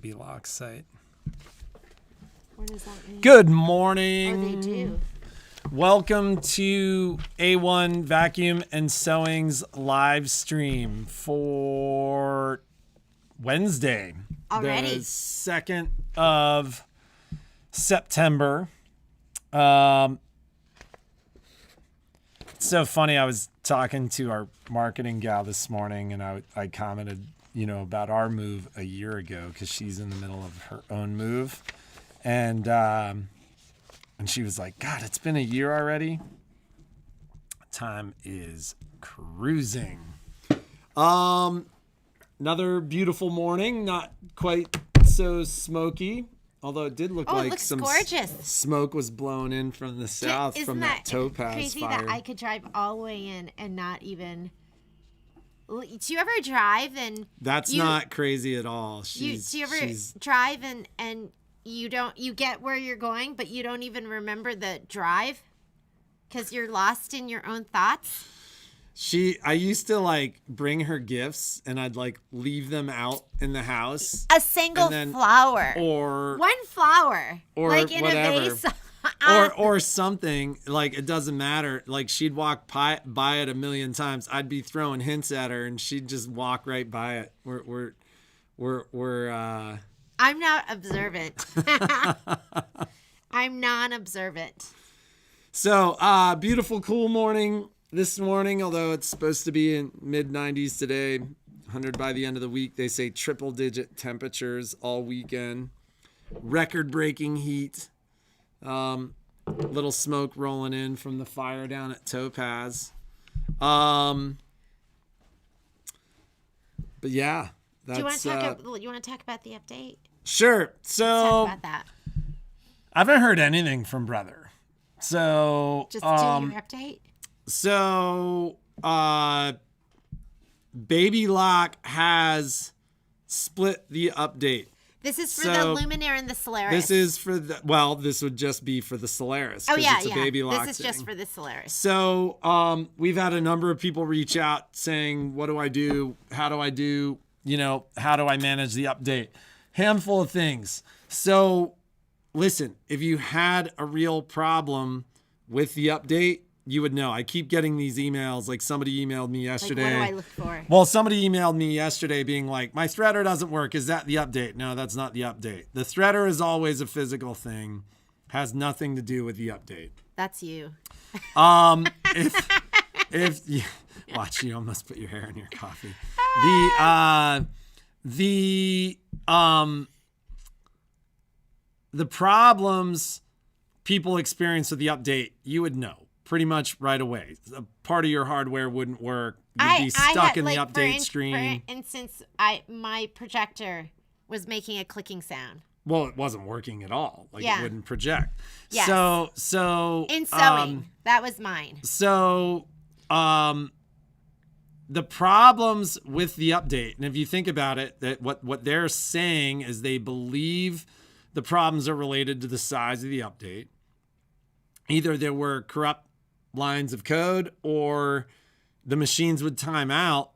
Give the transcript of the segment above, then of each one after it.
Baby Lock site. What does that mean? Good morning. Oh, they do. Welcome to A1 Vacuum and Sewing's live stream for Wednesday, Already. the 2nd of September. It's so funny. I was talking to our marketing gal this morning, and I commented, about our move a year ago because she's in the middle of her own move, and she was like, "God, it's been a year already." Time is cruising. Another beautiful morning. Not quite so smoky. Although it did look like some gorgeous. Smoke was blown in from the south from that topaz crazy fire. that I could drive all the way in and not even... Do you ever drive and... That's not crazy at all. Do you ever drive and you get where you're going, but you don't even remember the drive? Because you're lost in your own thoughts? I used to bring her gifts and I'd leave them out in the house. A single flower. Or one flower. Or in whatever. a vase. or something. It doesn't matter. She'd walk by it a million times. I'd be throwing hints at her and she'd just walk right by it. I'm not observant. I'm non-observant. So, beautiful, cool morning this morning, although it's supposed to be in mid-90s today, 100 by the end of the week. They say triple-digit temperatures all weekend. Record-breaking heat. Little smoke rolling in from the fire down at Topaz. But yeah, that's... Do you want to talk about the update? Sure. So, let's talk about that. I haven't heard anything from Brother. So... Just do your update? So, Baby Lock has split the update. This is for the Luminaire and the Solaris. This is for this would just be for the Solaris. Oh, yeah, it's a Baby Lock This is thing. Just for the Solaris. So, we've had a number of people reach out saying, what do I do? How do I do? How do I manage the update? Handful of things. So, listen, if you had a real problem with the update, you would know. I keep getting these emails. Somebody emailed me yesterday. What do I look for? Well, somebody emailed me yesterday being like, my threader doesn't work. Is that the update? No, that's not the update. The threader is always a physical thing. Has nothing to do with the update. That's you. If you watch, you almost put your hair in your coffee. The problems people experience with the update, you would know pretty much right away. A part of your hardware wouldn't work. You'd be stuck in the update screen. For instance, my projector was making a clicking sound. Well, it wasn't working at all. It wouldn't project. Yes. So in sewing, that was mine. So, the problems with the update, and if you think about it, that what they're saying is they believe the problems are related to the size of the update. Either there were corrupt lines of code or the machines would time out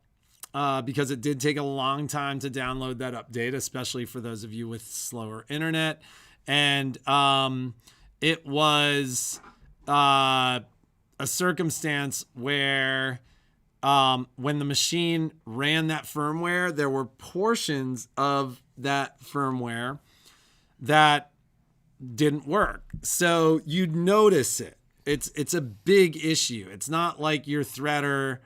because it did take a long time to download that update, especially for those of you with slower internet. And it was a circumstance where when the machine ran that firmware, there were portions of that firmware that didn't work. So you'd notice it. It's a big issue. It's not like your threader.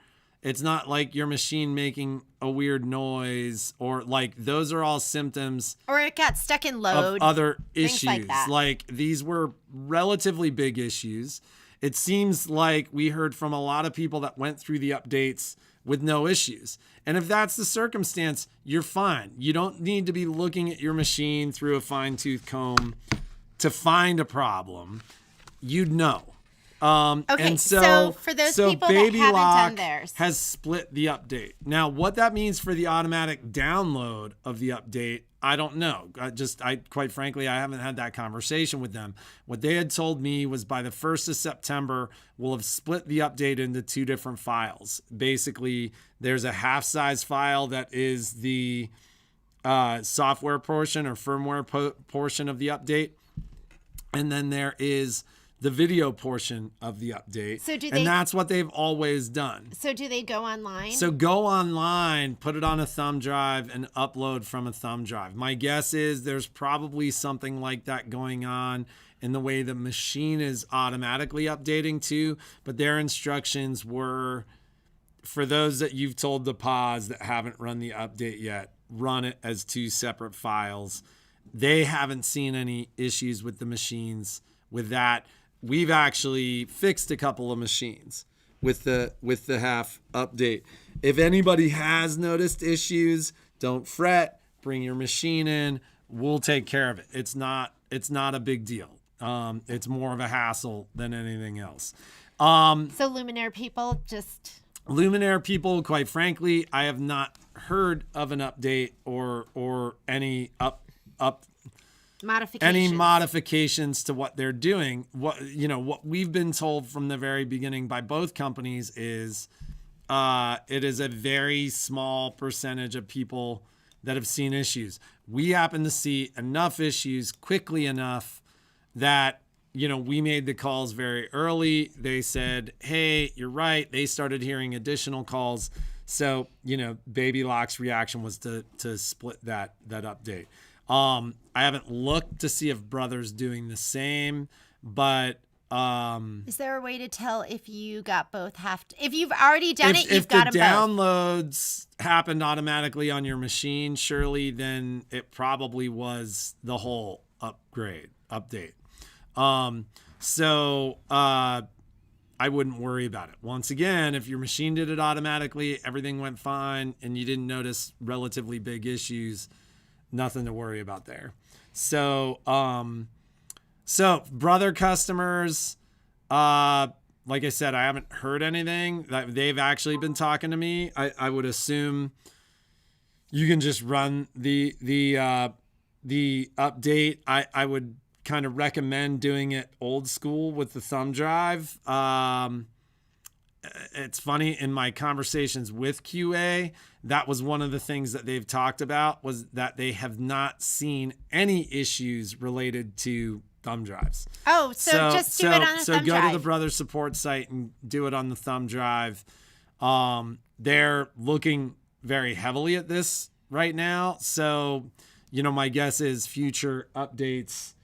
It's not like your machine making a weird noise or those are all symptoms. Or it got stuck in load. Of other issues. Like that. These were relatively big issues. It seems like we heard from a lot of people that went through the updates with no issues. And if that's the circumstance, you're fine. You don't need to be looking at your machine through a fine-tooth comb to find a problem. You'd know. Okay, and so for those people Baby that haven't Lock done theirs, has split the update. Now, what that means for the automatic download of the update, I don't know. Quite frankly, I haven't had that conversation with them. What they had told me was by the 1st of September, we'll have split the update into 2 different files. Basically, there's a half-size file that is the software portion or firmware portion of the update. And then there is the video portion of the update. So and that's what they've always done. So do they go online? So go online, put it on a thumb drive, and upload from a thumb drive. My guess is there's probably something like that going on in the way the machine is automatically updating too. But their instructions were, for those that you've told to pause that haven't run the update yet, run it as 2 separate files. They haven't seen any issues with the machines with that. We've actually fixed a couple of machines with the half update. If anybody has noticed issues, don't fret. Bring your machine in. We'll take care of it. It's not a big deal. It's more of a hassle than anything else. So Luminaire people, quite frankly, I have not heard of an update or any modifications to what they're doing. What we've been told from the very beginning by both companies is it is a very small percentage of people that have seen issues. We happen to see enough issues quickly enough that we made the calls very early. They said, hey, you're right. They started hearing additional calls. So, Baby Lock's reaction was to split that update. I haven't looked to see if Brother's doing the same, but is there a way to tell if you got both if you've already done it, you've got them both? If the downloads happened automatically on your machine, surely then it probably was the whole update. So I wouldn't worry about it. Once again, if your machine did it automatically, everything went fine, and you didn't notice relatively big issues, nothing to worry about there. So Brother customers, like I said, I haven't heard anything. They've actually been talking to me. I would assume you can just run the update. I would kind of recommend doing it old school with the thumb drive. It's funny, in my conversations with QA, that was one of the things that they've talked about, was that they have not seen any issues related to thumb drives. Oh, so just do it on a thumb drive. So go to the Brother support site and do it on the thumb drive. They're looking very heavily at this right now. So, my guess is future updates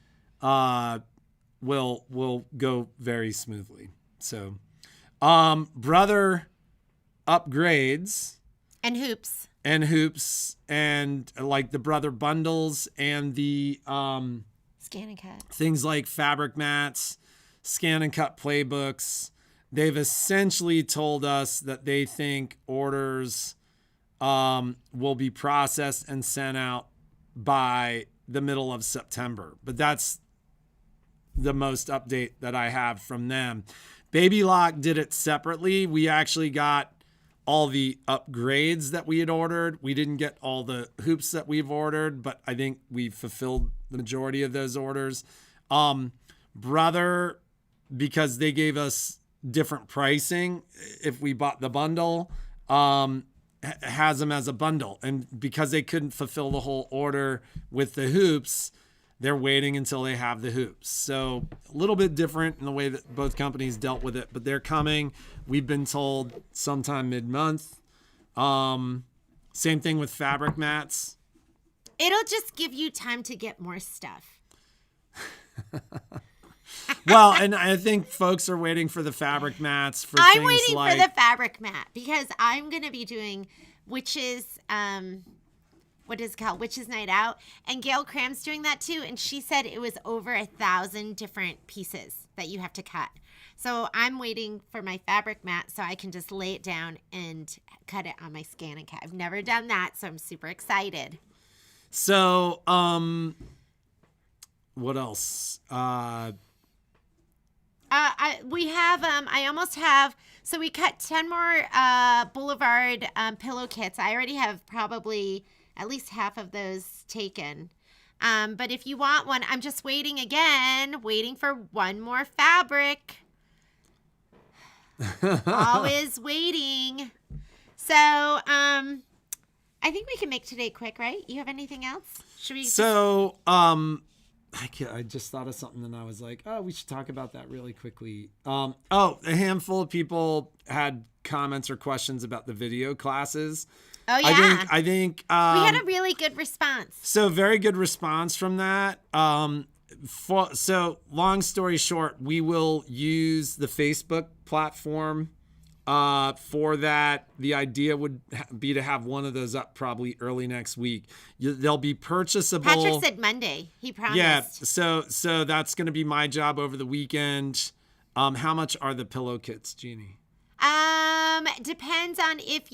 will go very smoothly. So, Brother upgrades and hoops and like the Brother bundles and the scan and cut things like fabric mats, scan and cut playbooks. They've essentially told us that they think orders will be processed and sent out by the middle of September. But that's the most update that I have from them. Baby Lock did it separately. We actually got all the upgrades that we had ordered. We didn't get all the hoops that we've ordered, but I think we fulfilled the majority of those orders. Brother, because they gave us different pricing if we bought the bundle, has them as a bundle. And because they couldn't fulfill the whole order with the hoops, they're waiting until they have the hoops. So a little bit different in the way that both companies dealt with it, but they're coming. We've been told sometime mid-month. Same thing with fabric mats. It'll just give you time to get more stuff. Well, and I think folks are waiting for the fabric mats for I'm things waiting like... for the fabric mat because I'm going to be doing Witches... what is it called? Witches Night Out. And Gail Cram's doing that too. And she said it was over 1,000 different pieces that you have to cut. So I'm waiting for my fabric mat so I can just lay it down and cut it on my scan and cut. I've never done that, so I'm super excited. So, what else? I almost have, so we cut 10 more Boulevard pillow kits. I already have probably at least half of those taken. But if you want one, I'm just waiting for one more fabric. Always waiting. So, I think we can make today quick, right? You have anything else? Should we? So, I just thought of something and I was like, oh, we should talk about that really quickly. A handful of people had comments or questions about the video classes. Oh, yeah. I think we had a really good response. So very good response from that. So long story short, we will use the Facebook platform for that. The idea would be to have one of those up probably early next week. They'll be purchasable. Patrick said Monday. He promised. Yeah. So that's going to be my job over the weekend. How much are the pillow kits, Jeannie? Depends on if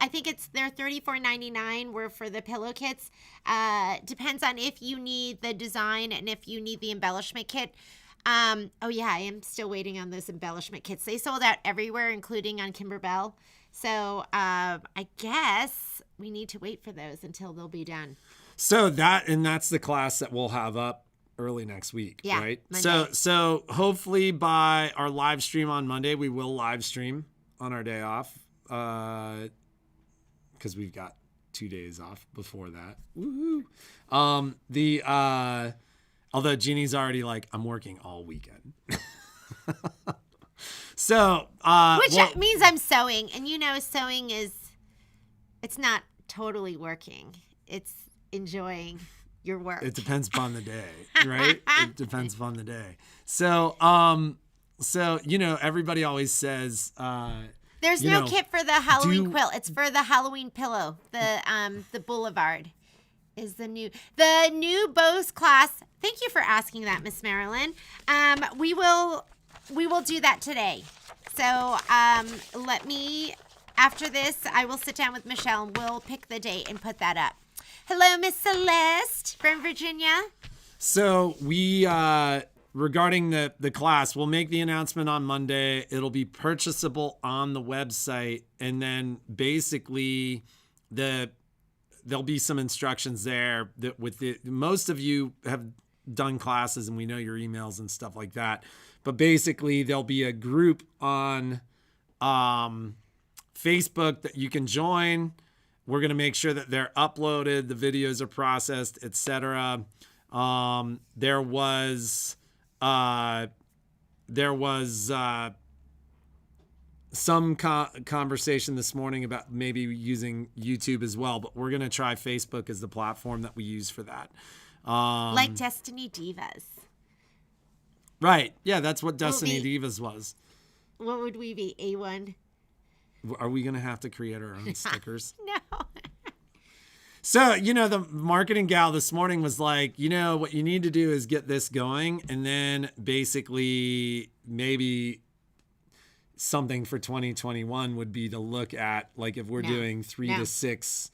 I think they're $34.99 were for the pillow kits. Depends on if you need the design and if you need the embellishment kit. I am still waiting on those embellishment kits. They sold out everywhere, including on Kimberbell. So, I guess we need to wait for those until they'll be done. So that's the class that we'll have up early next week, right? Monday. So hopefully by our live stream on Monday, we will live stream on our day off, because we've got 2 days off before that. Woohoo! Although Jeannie's already like, I'm working all weekend. So, which means I'm sewing, and sewing it's not totally working. It's enjoying your work. It depends upon the day, right? It depends upon the day. So, everybody always says, there's no kit for the Halloween quilt. It's for the Halloween pillow. The Boulevard is the new Bose class. Thank you for asking that, Miss Marilyn. We will do that today. So, after this, I will sit down with Michelle and we'll pick the date and put that up. Hello, Miss Celeste from Virginia. So we, regarding the class, we'll make the announcement on Monday. It'll be purchasable on the website. And then basically there'll be some instructions there that most of you have done classes and we know your emails and stuff like that. But basically there'll be a group on Facebook that you can join. We're going to make sure that they're uploaded, the videos are processed, etc. There was some conversation this morning about maybe using YouTube as well, but we're going to try Facebook as the platform that we use for that. Like Destiny Divas. Right. Yeah, that's what Destiny Divas was. What would we be? A1? Are we going to have to create our own stickers? No. So, the marketing gal this morning was like, what you need to do is get this going. And then basically maybe something for 2021 would be to look at, like, if we're doing 3 to 6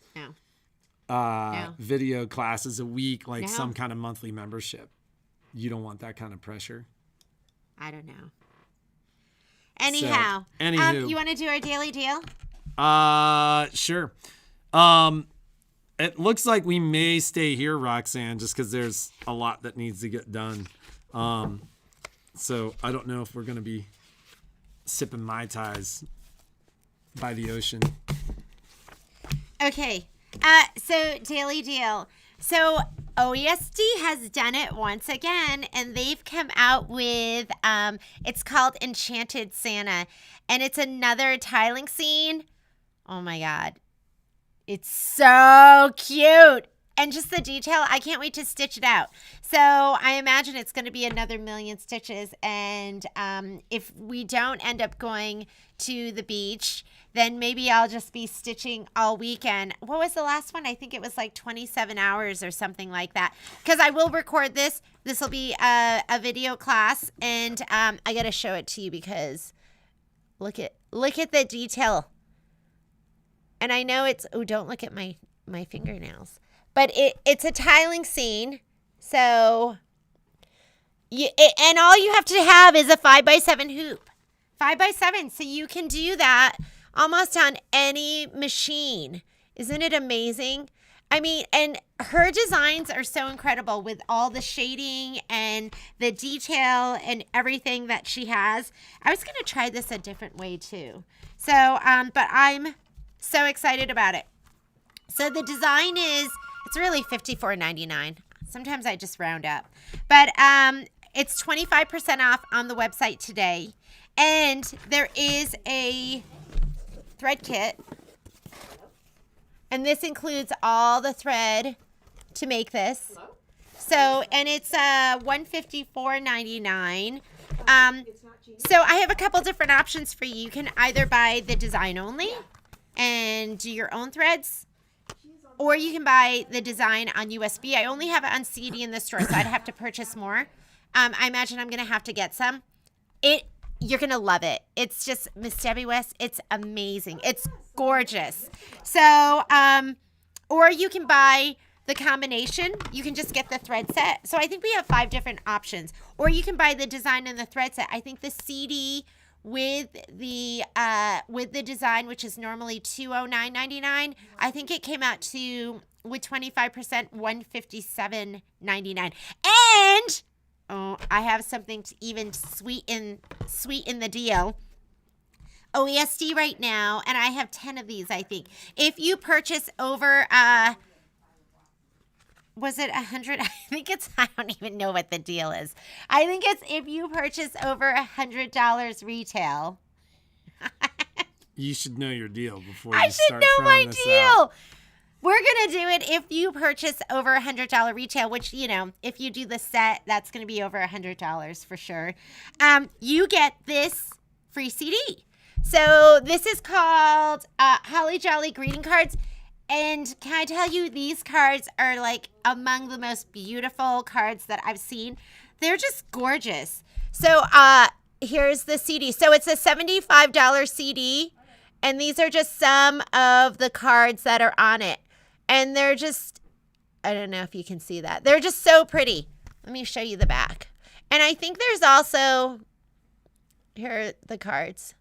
video classes a week, like some kind of monthly membership. You don't want that kind of pressure? I don't know. Anyhow, you want to do our daily deal? Sure. It looks like we may stay here, Roxanne, just because there's a lot that needs to get done. So I don't know if we're going to be sipping Mai Tais by the ocean. Okay. So daily deal. So OESD has done it once again, and they've come out with, it's called Enchanted Santa, and it's another tiling scene. Oh my God. It's so cute. And just the detail, I can't wait to stitch it out. So I imagine it's going to be another million stitches. And if we don't end up going to the beach, then maybe I'll just be stitching all weekend. What was the last one? I think it was like 27 hours or something like that. Because I will record this. This will be a video class. And I got to show it to you because look at the detail. And I know it's, don't look at my fingernails. But it's a tiling scene. So, and all you have to have is a 5x7 hoop. 5x7. So you can do that almost on any machine. Isn't it amazing? I mean, and her designs are so incredible with all the shading and the detail and everything that she has. I was going to try this a different way too. So, but I'm so excited about it. So the design is, it's really $54.99. Sometimes I just round up. But it's 25% off on the website today. And there is a thread kit. And this includes all the thread to make this. So, and it's $154.99. So I have a couple different options for you. You can either buy the design only and do your own threads, or you can buy the design on USB. I only have it on CD in the store, so I'd have to purchase more. I imagine I'm going to have to get some. You're going to love it. It's just, Miss Debbie West, it's amazing. It's gorgeous. So, or you can buy the combination. You can just get the thread set. So I think we have 5 different options. Or you can buy the design and the thread set. I think the CD with the design, which is normally $209.99, I think it came out to, with 25%, $157.99. And I have something to even sweeten the deal. OESD right now, and I have 10 of these, I think. If you purchase over, was it 100? I think it's, I don't even know what the deal is. I think it's if you purchase over $100 retail. You should know your deal before I you should start know throwing my this deal. out. We're going to do it if you purchase over $100 retail, which, you know, if you do the set, that's going to be over $100 for sure. You get this free CD. So this is called Holly Jolly Greeting Cards. And can I tell you, these cards are like among the most beautiful cards that I've seen. They're just gorgeous. So here's the CD. So it's a $75 CD. And these are just some of the cards that are on it. And they're just, I don't know if you can see that. They're just so pretty. Let me show you the back. And I think there's also, here are the cards.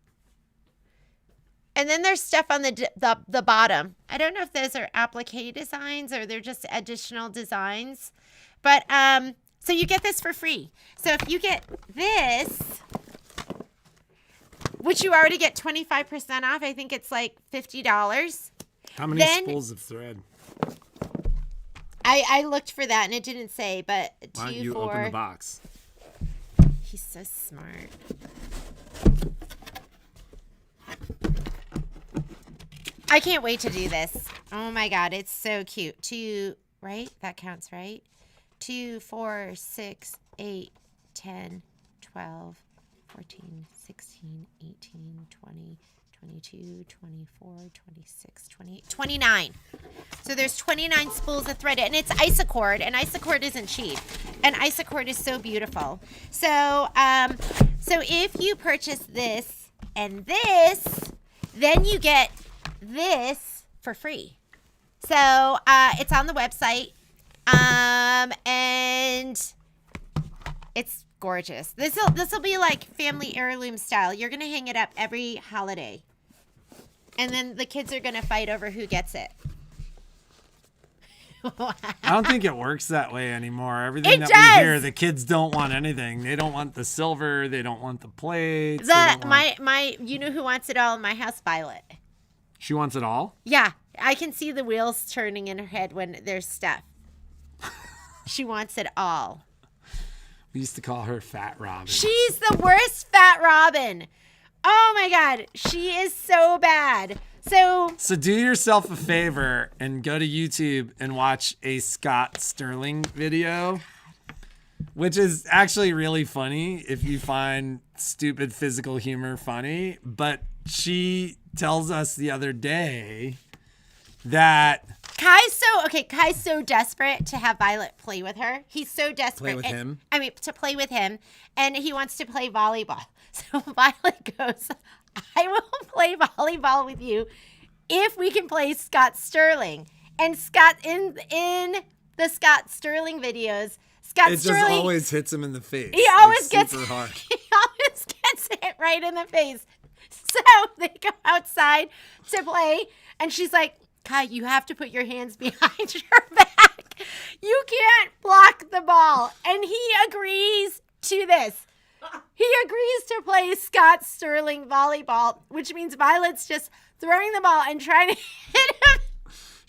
And then there's stuff on the bottom. I don't know if those are applique designs or they're just additional designs. But, so you get this for free. So if you get this, which you already get 25% off, I think it's like $50. How many spools of thread? I looked for that and it didn't say, but why don't you open the box? He's so smart. I can't wait to do this. Oh my God, it's so cute. 2, right? That counts, right? 2, 4, 6, 8, 10, 12, 14, 16, 18, 20, 22, 24, 26, 28, 29. So there's 29 spools of thread, and it's Isacord, and Isacord isn't cheap, and Isacord is so beautiful. So, so if you purchase this and this, then you get this for free. So it's on the website, and it's gorgeous. This will be like family heirloom style. You're gonna hang it up every holiday, and then the kids are gonna fight over who gets it. I don't think it works that way anymore. Everything we hear, the kids don't want anything. They don't want the silver. They don't want the plates. You know who wants it all in my house? Violet. She wants it all? Yeah, I can see the wheels turning in her head when there's stuff. She wants it all. We used to call her Fat Robin. She's the worst Fat Robin. Oh my God, she is so bad. So do yourself a favor and go to YouTube and watch a Scott Sterling video, which is actually really funny if you find stupid physical humor funny. But she tells us the other day that Kai's so desperate to have Violet play with her. He's so desperate. To play with him, and he wants to play volleyball. So Violet goes, I will play volleyball with you if we can play Scott Sterling. And Scott, in the Scott Sterling videos, Sterling just always hits him in the face. He always gets super hard. He always gets it right in the face. So they go outside to play, and she's like, Kai, you have to put your hands behind your back. You can't block the ball. And he agrees to this. He agrees to play Scott Sterling volleyball, which means Violet's just throwing the ball and trying to hit him.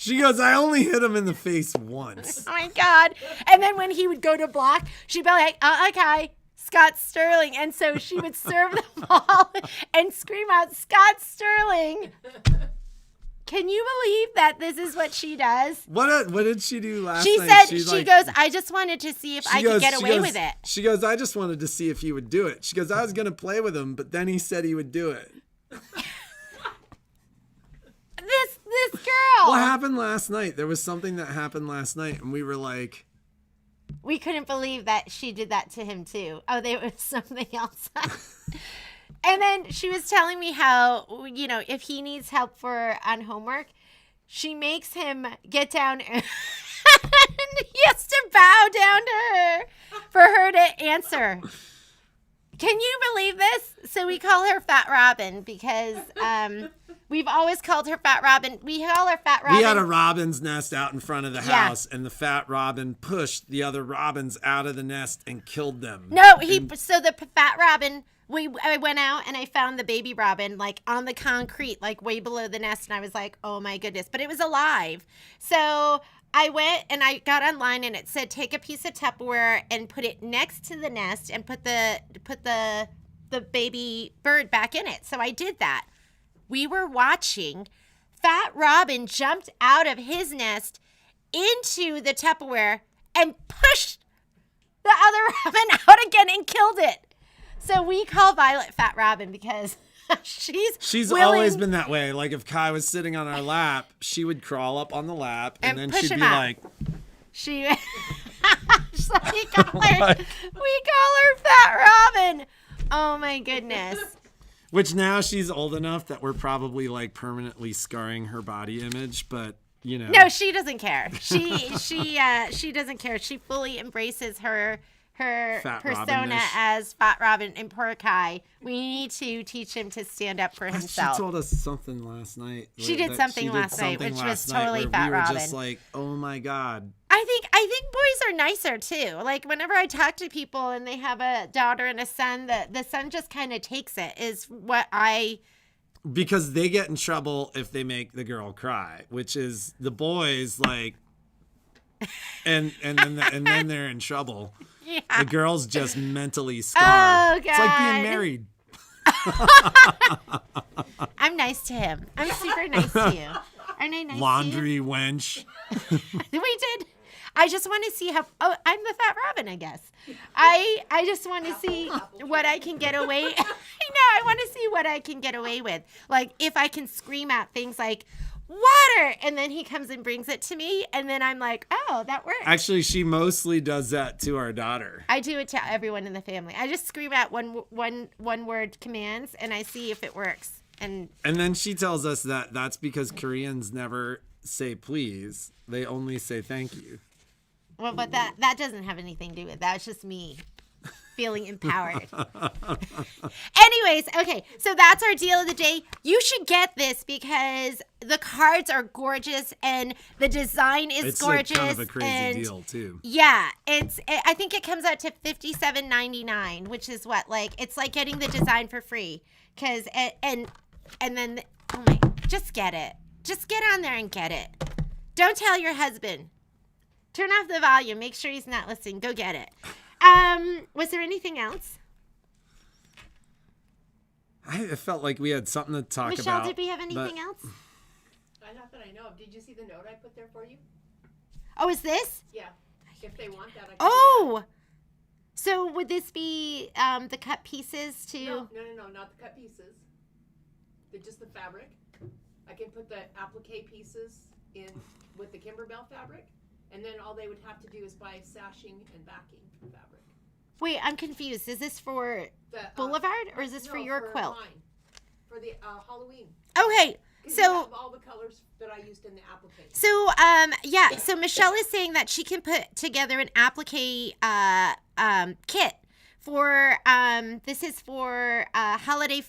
She goes, I only hit him in the face once. Oh my God. And then when he would go to block, she'd be like, okay, Scott Sterling. And so she would serve the ball and scream out, Scott Sterling. Can you believe that this is what she does? What did she do last she night? She said, she goes, I just wanted to see if I could get away with it. She goes, I just wanted to see if he would do it. She goes, I was going to play with him, but then he said he would do it. This girl. What happened last night? There was something that happened last night, and we were like... We couldn't believe that she did that to him, too. Oh, there was something else. And then she was telling me how, you know, if he needs help on homework, she makes him get down and he has to bow down to her for her to answer. Can you believe this? So we call her Fat Robin because we've always called her Fat Robin. We call her Fat Robin. We had a robin's nest out in front of the house, and the fat robin pushed the other robins out of the nest and killed them. No, so the Fat Robin... I went out and I found the baby robin like on the concrete, like way below the nest. And I was like, oh my goodness, but it was alive. So I went and I got online and it said, take a piece of Tupperware and put it next to the nest and put the baby bird back in it. So I did that. We were watching. Fat Robin jumped out of his nest into the Tupperware and pushed the other robin out again and killed it. So we call Violet Fat Robin because she's always been that way. Like if Kai was sitting on our lap, she would crawl up on the lap and then she'd be like... So we call her Fat Robin. Oh my goodness. Which now she's old enough that we're probably like permanently scarring her body image, but you know. No, she doesn't care. She doesn't care. She fully embraces her Fat persona Robin-ish. As Fat Robin and poor Kai. We need to teach him to stand up for himself. She told us something last night. She did something last night, which was totally Fat Robin. We were just like, oh my God. I think boys are nicer too. Like whenever I talk to people and they have a daughter and a son, the son just kind of takes it. Is what because they get in trouble if they make the girl cry, which is the boys like, and then they're in trouble. Yeah. The girl's just mentally scarred. Oh, God. It's like being married. I'm nice to him. I'm super nice to you. Aren't I nice Laundry to you? wench. We did. I just want to see how... Oh, I'm the Fat Robin, I guess. I just want to see what I can get away... I want to see what I can get away with. Like, if I can scream out things like... water, and then he comes and brings it to me, and then I'm like, oh, that works. Actually, she mostly does that to our daughter. I do it to everyone in the family. I just scream out one word commands, and I see if it works. And then she tells us that that's because Koreans never say please; they only say thank you. Well, but that doesn't have anything to do with that. It's just me feeling empowered. Anyways, okay, so that's our deal of the day. You should get this because the cards are gorgeous and the design is gorgeous. It's kind of a crazy deal too. Yeah, I think it comes out to $57.99, which is what, like, it's like getting the design for free. Cause and then just get it. Just get on there and get it. Don't tell your husband. Turn off the volume. Make sure he's not listening. Go get it. Was there anything else? I felt like we had something to talk about. Michelle, did we have anything else? Not that I know of. Did you see the note I put there for you? Oh, is this? Yeah. If they want that, I can Oh! Do that. So would this be the cut pieces too? No, not the cut pieces. Just the fabric. I can put the applique pieces in with the Kimberbell fabric. And then all they would have to do is buy sashing and backing fabric. Wait, I'm confused. Is this for Boulevard or is this for your quilt? Mine. For the Halloween. Okay, so you have all the colors that I used in the applique. So So Michelle is saying that she can put together an applique kit this is for Halloween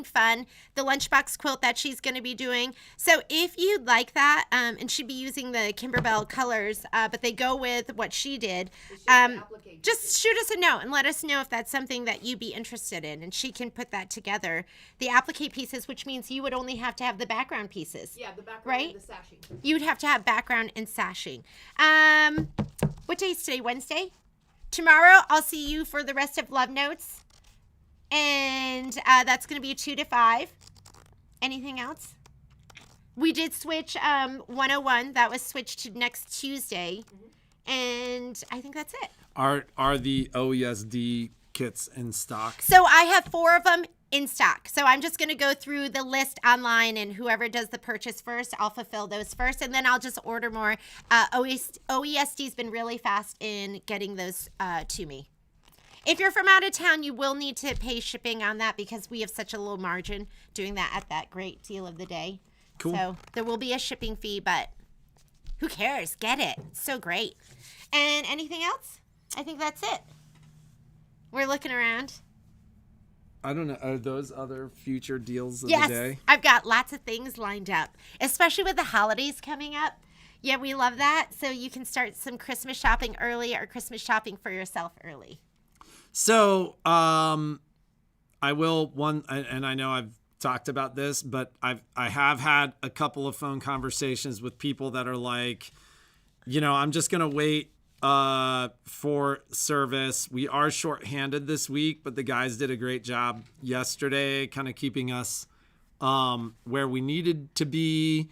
fun, the lunchbox quilt that she's going to be doing. So if you'd like that, and she'd be using the Kimberbell colors, but they go with what she did, just shoot us a note and let us know if that's something that you'd be interested in, and she can put that together. The applique pieces, which means you would only have to have the background pieces. Yeah, the background right? and the sashing. You'd have to have background and sashing. What day is today? Wednesday? Tomorrow, I'll see you for the rest of Love Notes. And that's going to be 2 to 5. Anything else? We did switch 101. That was switched to next Tuesday. Mm-hmm. And I think that's it. Are the OESD kits in stock? So I have 4 of them in stock. So I'm just going to go through the list online, and whoever does the purchase first, I'll fulfill those first, and then I'll just order more. OESD's been really fast in getting those to me. If you're from out of town, you will need to pay shipping on that because we have such a low margin doing that at that great deal of the day. Cool. So there will be a shipping fee, but who cares? Get it. It's so great. And anything else? I think that's it. We're looking around. I don't know. Are those other future deals of yes, the day? I've got lots of things lined up, especially with the holidays coming up. Yeah, we love that. So you can start some Christmas shopping early or Christmas shopping for yourself early. So I will and I know I've talked about this, but I have had a couple of phone conversations with people that are like, I'm just going to wait for service. We are shorthanded this week, but the guys did a great job yesterday kind of keeping us where we needed to be.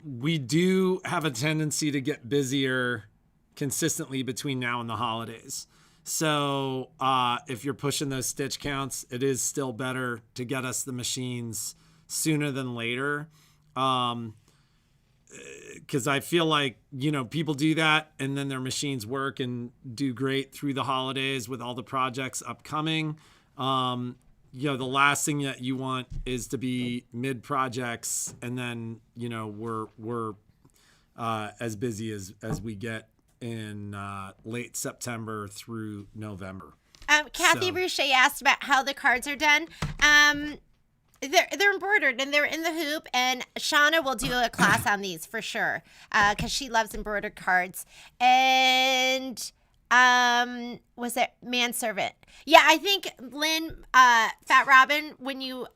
We do have a tendency to get busier consistently between now and the holidays. So if you're pushing those stitch counts, it is still better to get us the machines sooner than later. Because I feel like, people do that and then their machines work and do great through the holidays with all the projects upcoming. The last thing that you want is to be mid projects and then, we're as busy as we get in late September through November. Kathy Boucher asked about how the cards are done. They're embroidered and they're in the hoop, and Shauna will do a class on these for sure because she loves embroidered cards. And was it manservant? Yeah, I think Lynn, Fat Robin, when you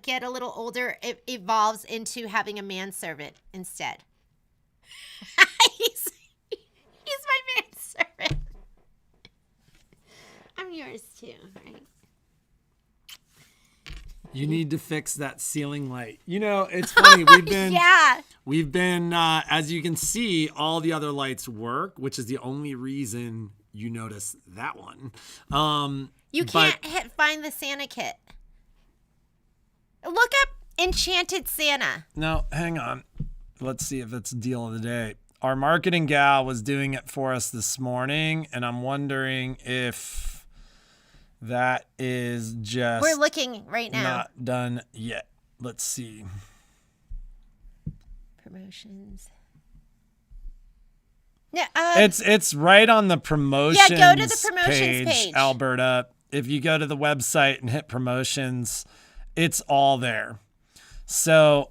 get a little older, it evolves into having a manservant instead. He's my manservant. I'm yours too, right? You need to fix that ceiling light. It's funny. We've been, as you can see, all the other lights work, which is the only reason you notice that one. You can't find the Santa kit. Look up Enchanted Santa. No, hang on. Let's see if it's deal of the day. Our marketing gal was doing it for us this morning, and I'm wondering if that is just... We're looking right now. Not done yet. Let's see. Promotions. Yeah, it's right on the promotions. Yeah, go to the promotions page, Alberta. If you go to the website and hit promotions, it's all there. So,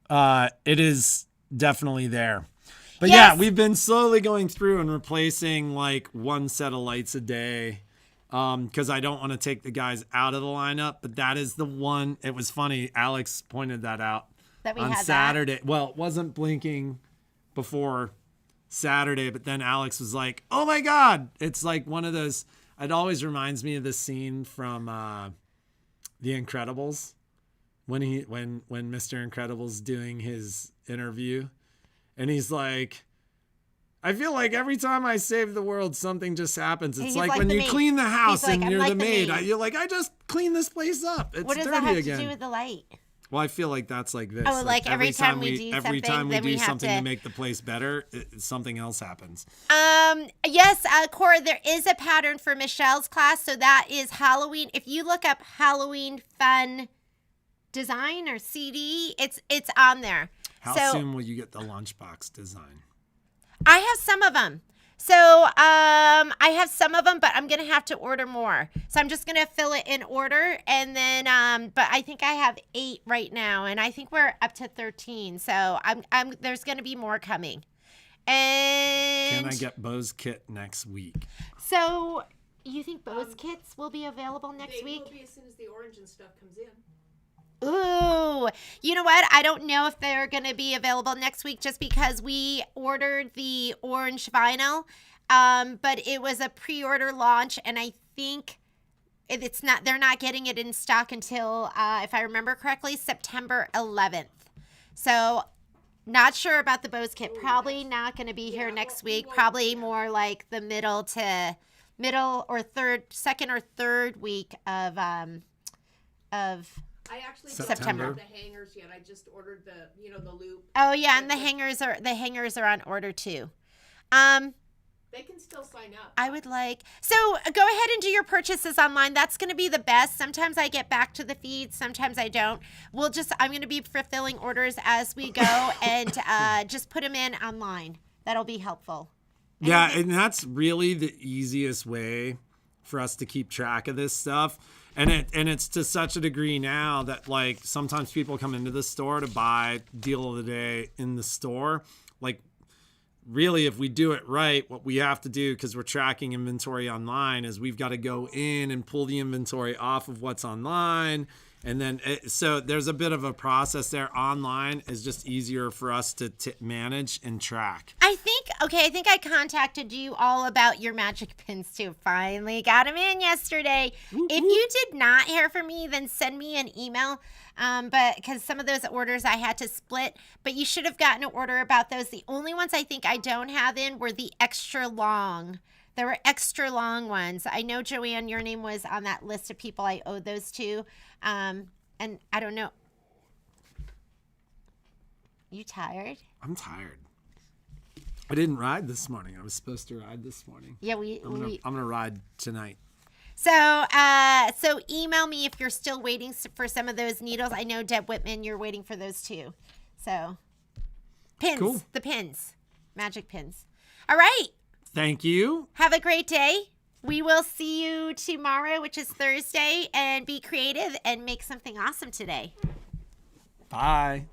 it is definitely there. But yes. Yeah, we've been slowly going through and replacing like one set of lights a day because I don't want to take the guys out of the lineup. But that is the one. It was funny. Alex pointed that out on Saturday. Well, it wasn't blinking before Saturday, but then Alex was like, "Oh my God!" It's like one of those. It always reminds me of the scene from The Incredibles when Mr. Incredible's doing his interview. And he's like, I feel like every time I save the world, something just happens. It's like when you clean the house and you're the maid. You're like, I just cleaned this place up. It's what does dirty that have again. to do with the light? Well, I feel like that's like this. Oh, like every time we do something to make the place better, something else happens. Yes, Cora, there is a pattern for Michelle's class. So that is Halloween. If you look up Halloween fun design or CD, it's on there. How soon will you get the lunchbox design? I have some of them. So I have some of them, but I'm gonna have to order more. So I'm just gonna fill it in order, and then but I think I have 8 right now, and I think we're up to 13. So I'm there's gonna be more coming. And Can I get Bo's kit next week? so you think Bo's kits will be available next week? They will be as soon as the orange and stuff comes in. Ooh, you know what? I don't know if they're going to be available next week just because we ordered the orange vinyl, but it was a pre-order launch, and I think it's not. They're not getting it in stock until, if I remember correctly, September 11th. So, not sure about the Bose kit. Probably not going to be here next week. Probably more like the middle or second or third week of I actually September. don't have the hangers yet. I just ordered the loop. Oh yeah, and the hangers are on order too. They can still sign up. I would like so go ahead and do your purchases online. That's going to be the best. Sometimes I get back to the feed, sometimes I don't. I'm going to be fulfilling orders as we go, and just put them in online. That'll be helpful. Yeah, and that's really the easiest way for us to keep track of this stuff. And it's to such a degree now that like sometimes people come into the store to buy deal of the day in the store. Like really, if we do it right, what we have to do, because we're tracking inventory online, is we've got to go in and pull the inventory off of what's online. And then, so there's a bit of a process there. Online is just easier for us to manage and track. I think I contacted you all about your magic pins too. Finally got them in yesterday. If you did not hear from me, then send me an email. But because some of those orders I had to split, but you should have gotten an order about those. The only ones I think I don't have in were the extra long. There were extra long ones. I know, Joanne, your name was on that list of people I owed those to. And I don't know. You tired? I'm tired. I didn't ride this morning. I was supposed to ride this morning. Yeah, I'm gonna ride tonight. So email me if you're still waiting for some of those needles. I know, Deb Whitman, you're waiting for those too. So pins, cool. The pins, magic pins. All right. Thank you. Have a great day. We will see you tomorrow, which is Thursday, and be creative and make something awesome today. Bye.